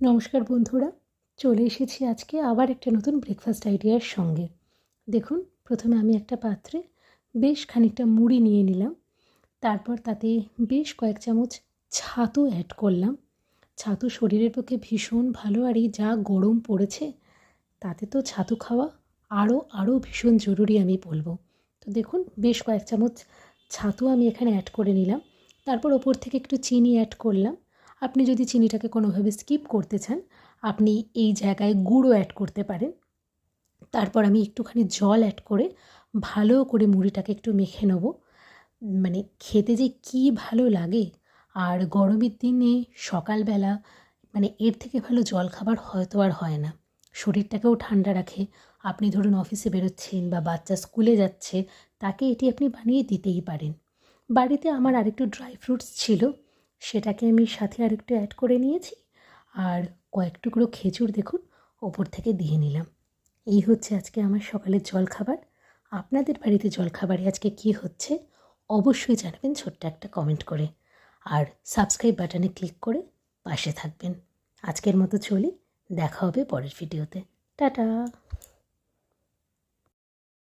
নমস্কার বন্ধুরা, চলে এসেছি আজকে আবার একটা নতুন ব্রেকফাস্ট আইডিয়ার সঙ্গে। দেখুন, প্রথমে আমি একটা পাত্রে বেশ খানিকটা মুড়ি নিয়ে নিলাম। তারপর তাতে বেশ কয়েক চামচ ছাতু অ্যাড করলাম। ছাতু শরীরের পক্ষে ভীষণ ভালো, আর এই যা গরম পড়েছে তাতে তো ছাতু খাওয়া আরও ভীষণ জরুরি আমি বলবো। তো দেখুন, বেশ কয়েক চামচ ছাতু আমি এখানে অ্যাড করে নিলাম। তারপর ওপর থেকে একটু চিনি অ্যাড করলাম। আপনি যদি চিনিটাকে কোনোভাবে স্কিপ করতে চান, আপনি এই জায়গায় গুঁড়ো অ্যাড করতে পারেন। তারপর আমি একটুখানি জল অ্যাড করে ভালো করে মুড়িটাকে একটু মেখে নেব। মানে খেতে যে কী ভালো লাগে! আর গরমের দিনে সকালবেলা এর থেকে ভালো জলখাবার হয়তো আর হয় না। শরীরটাকেও ঠান্ডা রাখে। আপনি ধরুন অফিসে বেরোচ্ছেন বা বাচ্চা স্কুলে যাচ্ছে, তাকে এটি আপনি বানিয়ে দিতেই পারেন। বাড়িতে আমার আরেকটু ড্রাই ফ্রুটস ছিল, সেটাকে আমি সাথে আরেকটু অ্যাড করে নিয়েছি। আর কয়েক টুকরো খেজুর দেখুন ওপর থেকে দিয়ে নিলাম। এই হচ্ছে আজকে আমার সকালের জলখাবার। আপনাদের বাড়িতে জলখাবারে আজকে কী হচ্ছে অবশ্যই জানাবেন ছোট্ট একটা কমেন্ট করে। আর সাবস্ক্রাইব বাটনে ক্লিক করে পাশে থাকবেন। আজকের মতো চলি, দেখা হবে পরের ভিডিওতে। টাটা।